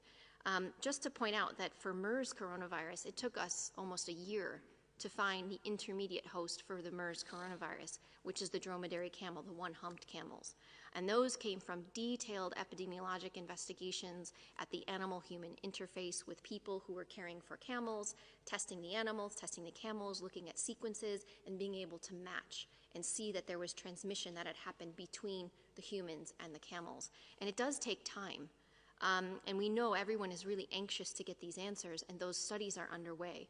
[SPEAKER 10] Just to point out that for MERS coronavirus, it took us almost a year to find the intermediate host for the MERS coronavirus, which is the dromedary camel, the one-humped camels. And those came from detailed epidemiologic investigations at the animal-human interface with people who were caring for camels, testing the animals, testing the camels, looking at sequences, and being able to match and see that there was transmission that had happened between the humans and the camels. And it does take time. And we know everyone is really anxious to get these answers, and those studies are underway.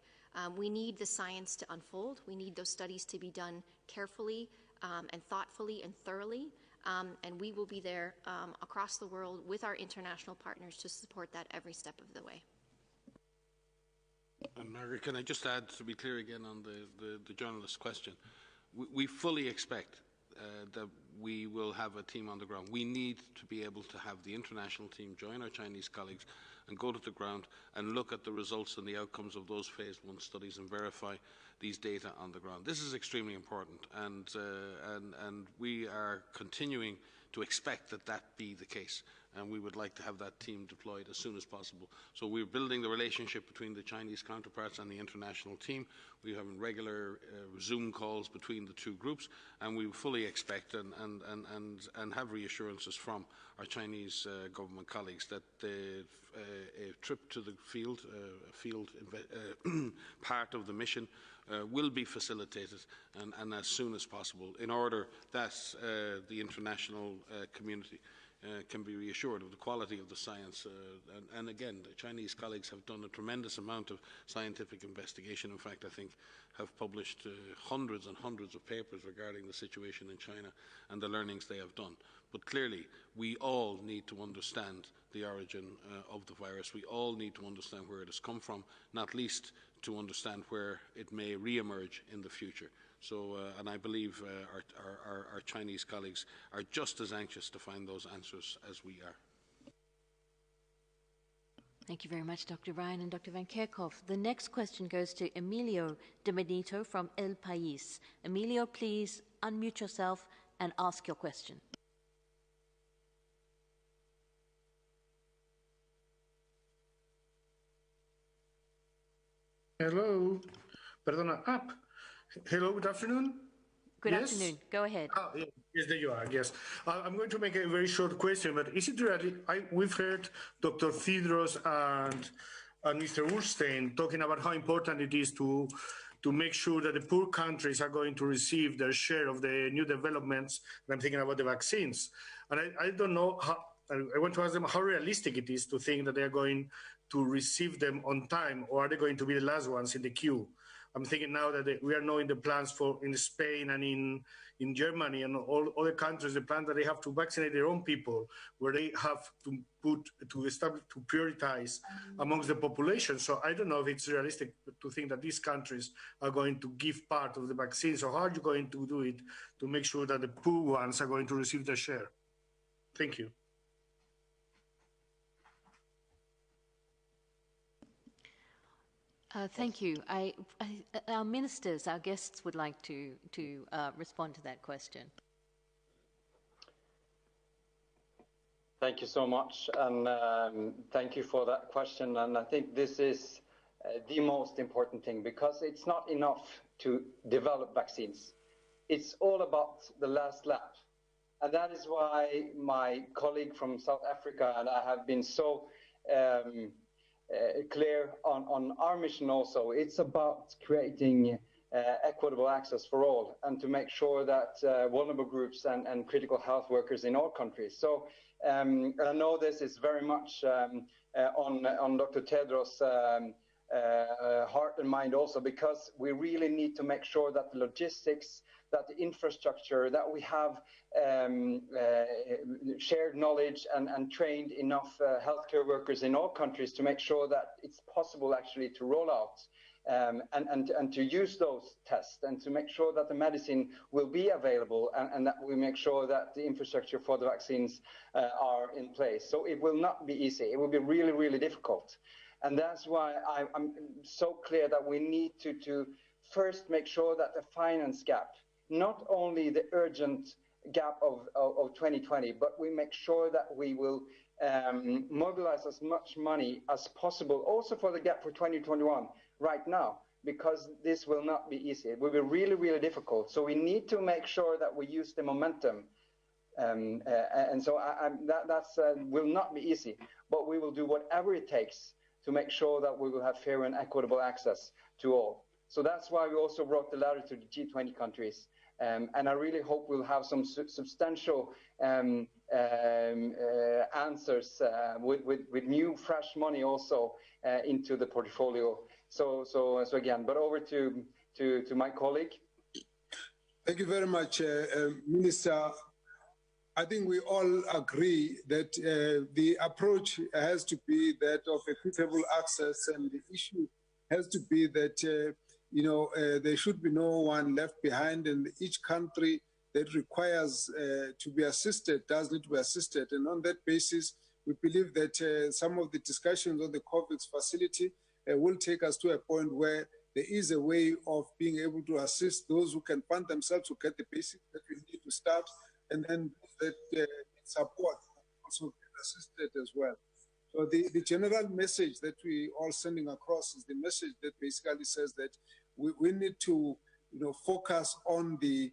[SPEAKER 10] We need the science to unfold. We need those studies to be done carefully and thoughtfully and thoroughly. And we will be there across the world with our international partners to support that every step of the way.
[SPEAKER 9] And Margaret, can I just add, to be clear again on the journalist's question, we fully expect that we will have a team on the ground. We need to be able to have the international team join our Chinese colleagues and go to the ground and look at the results and the outcomes of those phase 1 studies and verify these data on the ground. This is extremely important, and we are continuing to expect that be the case. And we would like to have that team deployed as soon as possible. So we're building the relationship between the Chinese counterparts and the international team. We have regular Zoom calls between the two groups, and we fully expect and have reassurances from our Chinese government colleagues that a trip to the field, part of the mission, will be facilitated and as soon as possible in order that the international community can be reassured of the quality of the science. And again, the Chinese colleagues have done a tremendous amount of scientific investigation. In fact, I think have published hundreds and hundreds of papers regarding the situation in China and the learnings they have done. But clearly, we all need to understand the origin of the virus. We all need to understand where it has come from, not least to understand where it may re-emerge in the future. So, and I believe our Chinese colleagues are just as anxious to find those answers as we are.
[SPEAKER 1] Thank you very much, Dr. Ryan and Dr. Van Kerkhove. The next question goes to Emilio de Benito from El País. Emilio, please unmute yourself and ask your question.
[SPEAKER 13] Hello. Perdona. Hello, good afternoon.
[SPEAKER 1] Good afternoon. Go ahead.
[SPEAKER 13] Yes, there you are. Yes. I'm going to make a very short question, but is it really, we've heard Dr. Thedros and Mr. Urstein talking about how important it is to make sure that the poor countries are going to receive their share of the new developments. And I'm thinking about the vaccines. And I don't know how, I want to ask them how realistic it is to think that they are going to receive them on time, or are they going to be the last ones in the queue? I'm thinking now that we are knowing the plans for in Spain and in Germany and all other countries, the plan that they have to vaccinate their own people, where they have to prioritize amongst the population. So I don't know if it's realistic to think that these countries are going to give part of the vaccine. So how are you going to do it to make sure that the poor ones are going to receive their share? Thank you.
[SPEAKER 1] Thank you. Our ministers, our guests would like to respond to that question.
[SPEAKER 3] Thank you so much, and thank you for that question. And I think this is the most important thing, because it's not enough to develop vaccines. It's all about the last lap. And that is why my colleague from South Africa and I have been so clear on our mission also. It's about creating equitable access for all, and to make sure that vulnerable groups and critical health workers in all countries. So I know this is very much on Dr. Tedros' heart and mind also, because we really need to make sure that the logistics, that the infrastructure, that we have shared knowledge and trained enough healthcare workers in all countries to make sure that it's possible actually to roll out and to use those tests, and to make sure that the medicine will be available, and that we make sure that the infrastructure for the vaccines are in place. So it will not be easy. It will be really, really difficult. And that's why I'm so clear that we need to first make sure that the finance gap, not only the urgent gap of 2020, but we make sure that we will mobilize as much money as possible also for the gap for 2021 right now, because this will not be easy. It will be really, really difficult. So we need to make sure that we use the momentum. And so that's will not be easy, but we will do whatever it takes to make sure that we will have fair and equitable access to all. So that's why we also wrote the letter to the G20 countries. And I really hope we'll have some substantial answers with new, fresh money also into the portfolio. So again, but over to my colleague.
[SPEAKER 4] Thank you very much, Minister. I think we all agree that the approach has to be that of equitable access, and the issue has to be that there should be no one left behind, and each country that requires to be assisted does need to be assisted. And on that basis, we believe that some of the discussions on the COVAX facility will take us to a point where there is a way of being able to assist those who can fund themselves to get the basics that we need to start, and then that support also get assisted as well. So the general message that we are sending across is the message that basically says that we need to focus on the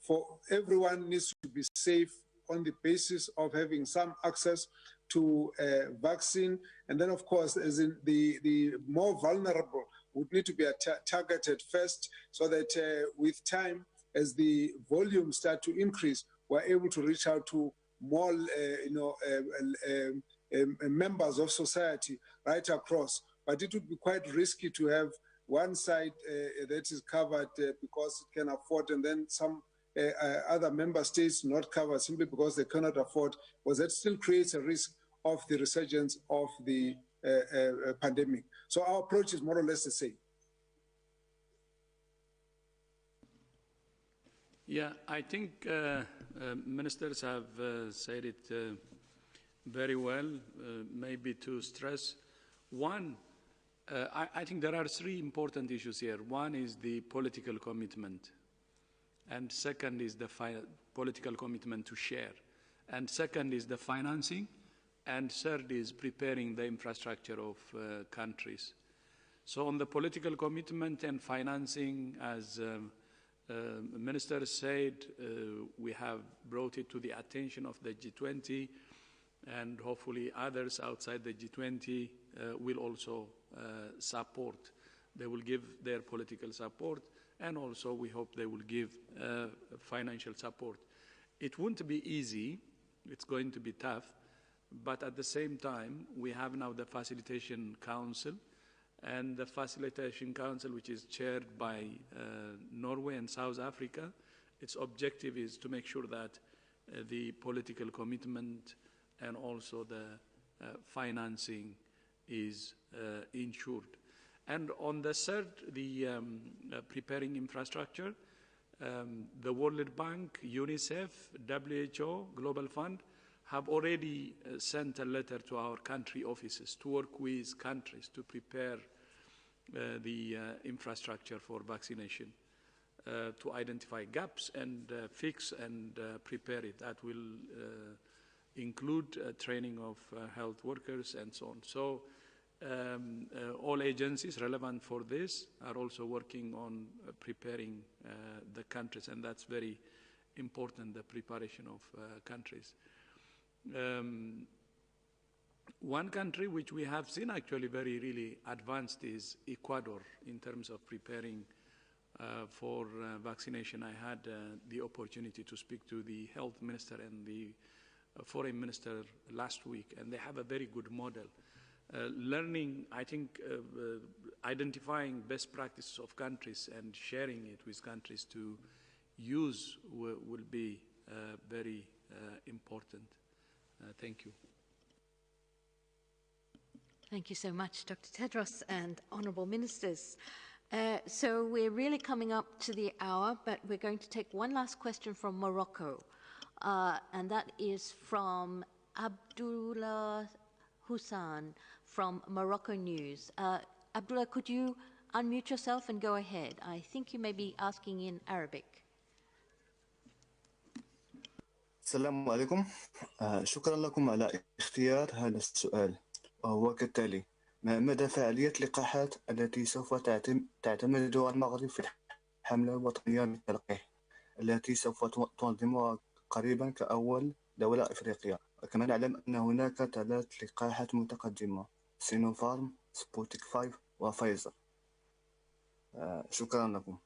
[SPEAKER 4] for everyone needs to be safe on the basis of having some access to vaccine, and then of course as in the more vulnerable would need to be targeted first, so that with time, as the volumes start to increase, we're able to reach out to more members of society right across. But it would be quite risky to have one side that is covered because it can afford, and then some other member states not covered simply because they cannot afford, because that still creates a risk of the resurgence of the pandemic. So our approach is more or less the same.
[SPEAKER 2] Yeah, I think ministers have said it very well. Maybe to stress one, I think there are three important issues here. One is the political commitment, and second is the political commitment to share, and second is the financing, and third is preparing the infrastructure of countries. So on the political commitment and financing, as Minister said, we have brought it to the attention of the G20, and hopefully others outside the G20 will also support. They will give their political support, and also we hope they will give financial support. It won't be easy, it's going to be tough, but at the same time, we have now the Facilitation Council, and the Facilitation Council, which is chaired by Norway and South Africa. Its objective is to make sure that the political commitment and also the financing is ensured. And on the third, the preparing infrastructure, the World Bank, UNICEF, WHO, Global Fund have already sent a letter to our country offices to work with countries to prepare the infrastructure for vaccination, to identify gaps and fix and prepare it. That will include training of health workers and so on. So all agencies relevant for this are also working on preparing the countries, and that's very important, the preparation of countries. One country which we have seen actually very really advanced is Ecuador in terms of preparing for vaccination. I had the opportunity to speak to the health minister and the foreign minister last week, and they have a very good model. Learning, I think, identifying best practices of countries and sharing it with countries to use will be very important. Thank you.
[SPEAKER 1] Thank you so much, Dr. Tedros and honourable ministers. So we're really coming up to the hour, but we're going to take one last question from Morocco, and that is from Abdullah Hussan from Morocco News. Abdullah, could you unmute yourself and go ahead? I think you may be asking in Arabic.
[SPEAKER 14] السلام عليكم. شكرا لكم على اختيار هذا السؤال، وهو كالتالي: ما مدى فعالية اللقاحات التي سوف تعتمد المغرب في الحملة الوطنية للتلقيح التي سوف تنظمها قريبا كأول دولة إفريقية؟ وكما نعلم أن هناك 3 لقاحات متقدمة: سينوفارم، سبوتيك 5 وفايزر. شكرا لكم.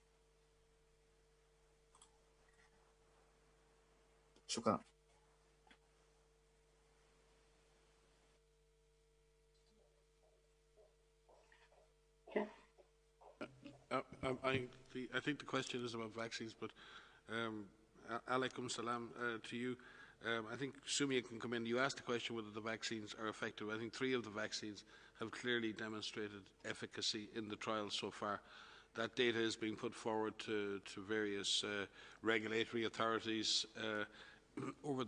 [SPEAKER 14] شكرا.
[SPEAKER 9] I think the question is about vaccines, but alaikum salam to you. I think Sumia can come in. You asked the question whether the vaccines are effective. I think 3 of the vaccines have clearly demonstrated efficacy in the trials so far. That data is being put forward to various regulatory authorities over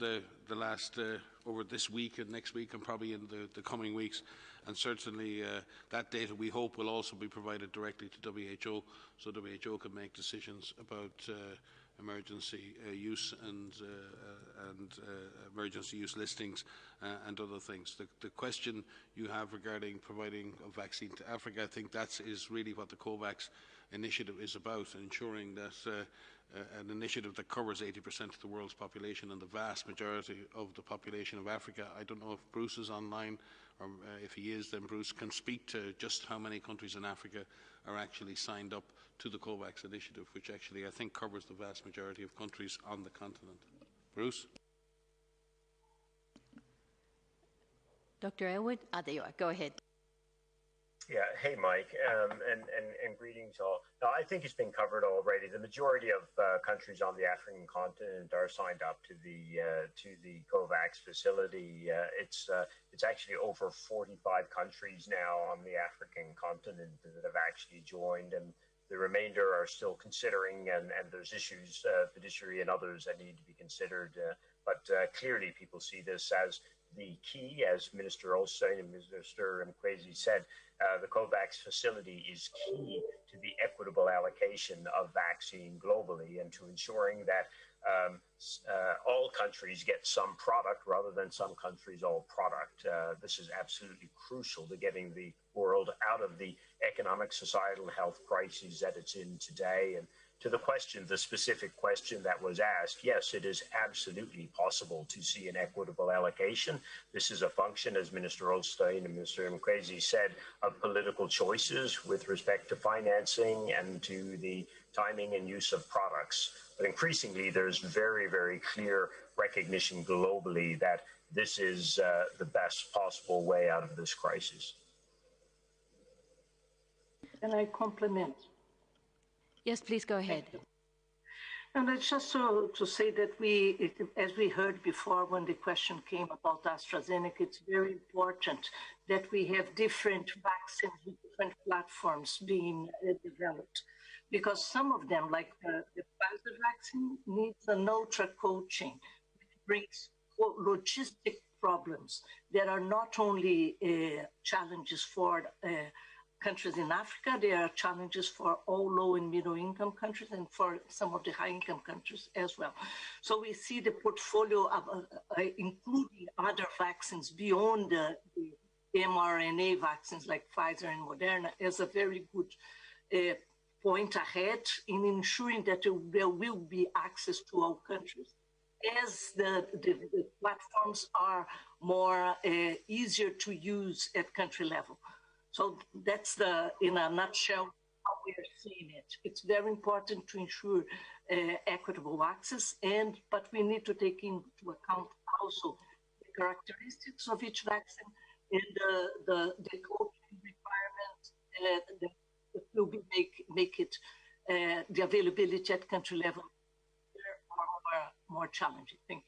[SPEAKER 9] over this week and next week and probably in the coming weeks. And certainly that data, we hope, will also be provided directly to WHO, so WHO can make decisions about emergency use and emergency use listings and other things. The question you have regarding providing a vaccine to Africa, I think that is really what the COVAX initiative is about, ensuring that an initiative that covers 80% of the world's population and the vast majority of the population of Africa. I don't know if Bruce is online, or if he is, then Bruce can speak to just how many countries in Africa are actually signed up to the COVAX initiative, which actually I think covers the vast majority of countries on the continent. Bruce?
[SPEAKER 1] Dr. Elwood, there you are. Go ahead.
[SPEAKER 15] Yeah, hey Mike, and greetings all. Now, I think it's been covered already. The majority of countries on the African continent are signed up to the COVAX facility. It's actually over 45 countries now on the African continent that have actually joined, and the remainder are still considering, and there's issues, fiduciary and others that need to be considered. But clearly, people see this as the key, as Minister Ulstein and Minister Mkwezi said. The COVAX facility is key to the equitable allocation of vaccine globally and to ensuring that all countries get some product rather than some countries all product. This is absolutely crucial to getting the world out of the economic, societal, health crises that it's in today. And to the question, the specific question that was asked, yes, it is absolutely possible to see an equitable allocation. This is a function, as Minister Ulstein and Minister Mkwezi said, of political choices with respect to financing and to the timing and use of products. But increasingly, there's very, very clear recognition globally that this is the best possible way out of this crisis.
[SPEAKER 7] Can I compliment?
[SPEAKER 1] Yes, please go ahead.
[SPEAKER 7] And it's just to say that as we heard before when the question came about AstraZeneca, it's very important that we have different vaccines with different platforms being developed. Because some of them, like the Pfizer vaccine, needs an ultra cold chain, which brings logistic problems that are not only challenges for countries in Africa, there are challenges for all low and middle income countries and for some of the high income countries as well. So we see the portfolio of including other vaccines beyond the mRNA vaccines like Pfizer and Moderna as a very good point ahead in ensuring that there will be access to all countries as the platforms are more easier to use at country level. So that's in a nutshell, how we are seeing it. It's very important to ensure equitable access, but we need to take into account also the characteristics of each vaccine and the coaching requirements that will make it the availability at country level more challenging. Thank you.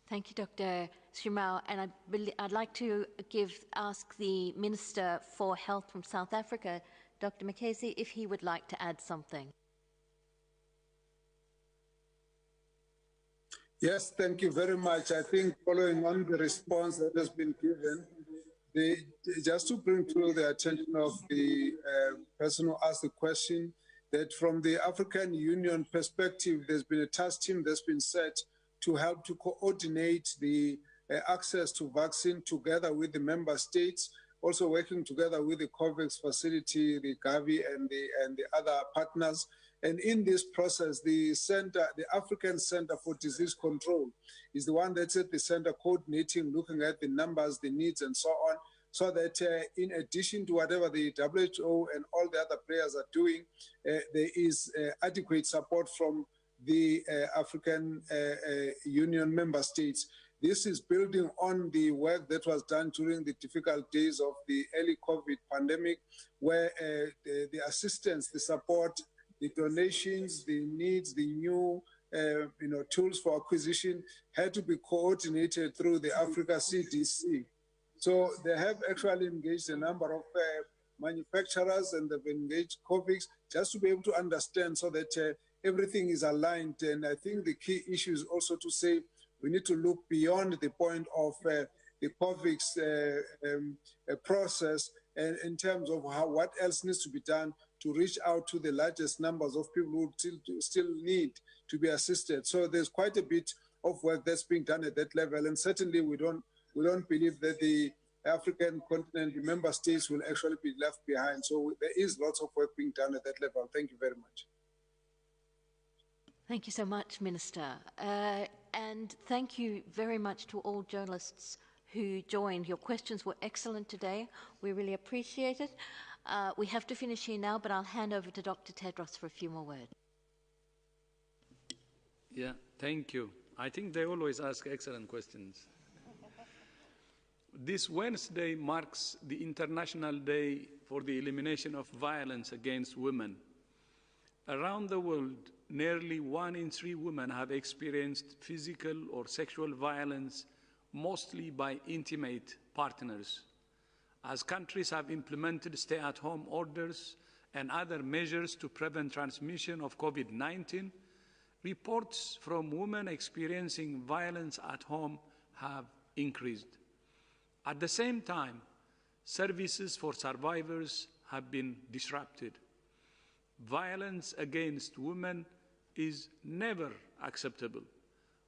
[SPEAKER 1] Thank you, Dr. Shrimao. And I'd like to ask the Minister for Health from South Africa, Dr. Mkhize, if he would like to add something.
[SPEAKER 4] Yes, thank you very much. I think following on the response that has been given, just to bring to the attention of the person who asked the question, that from the African Union perspective, there's been a task team that's been set to help to coordinate the access to vaccine together with the member states, also working together with the COVAX facility, the Gavi, and the other partners. And in this process, the African Center for Disease Control is the one that's at the center coordinating, looking at the numbers, the needs, and so on, so that in addition to whatever the WHO and all the other players are doing, there is adequate support from the African Union member states. This is building on the work that was done during the difficult days of the early COVID pandemic, where the assistance, the support, the donations, the needs, the new tools for acquisition had to be coordinated through the Africa CDC. So they have actually engaged a number of manufacturers, and they've engaged COVAX just to be able to understand so that everything is aligned. And I think the key issue is also to say we need to look beyond the point of the COVAX process, and in terms of what else needs to be done to reach out to the largest numbers of people who still need to be assisted. So there's quite a bit of work that's being done at that level, and certainly we don't believe that the African continent, the member states, will actually be left behind. So there is lots of work being done at that level. Thank you very much.
[SPEAKER 1] Thank you so much, Minister. And thank you very much to all journalists who joined. Your questions were excellent today. We really appreciate it. We have to finish here now, but I'll hand over to Dr. Tedros for a few more words.
[SPEAKER 2] Yeah, thank you. I think they always ask excellent questions. This Wednesday marks the International Day for the Elimination of Violence Against Women. Around the world, nearly 1 in 3 women have experienced physical or sexual violence, mostly by intimate partners. As countries have implemented stay-at-home orders and other measures to prevent transmission of COVID-19, reports from women experiencing violence at home have increased. At the same time, services for survivors have been disrupted. Violence against women is never acceptable.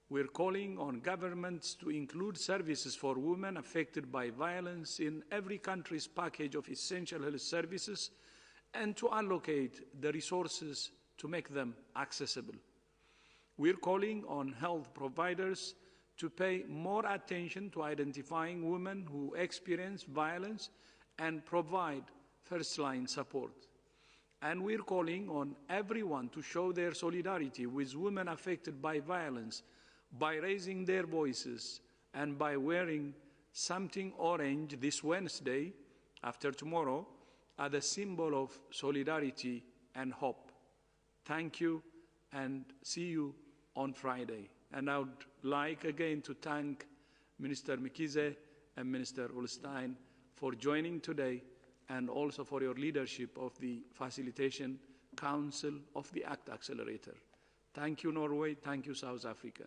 [SPEAKER 2] We're calling on governments to include services for women affected by violence in every country's package of essential health services and to allocate the resources to make them accessible. We're calling on health providers to pay more attention to identifying women who experience violence and provide first-line support. And we're calling on everyone to show their solidarity with women affected by violence by raising their voices and by wearing something orange this Wednesday, after tomorrow, are the symbol of solidarity and hope. Thank you, and see you on Friday. And I would like again to thank Minister Mkize and Minister Ulstein for joining today, and also for your leadership of the Facilitation Council of the ACT Accelerator. Thank you, Norway. Thank you, South Africa.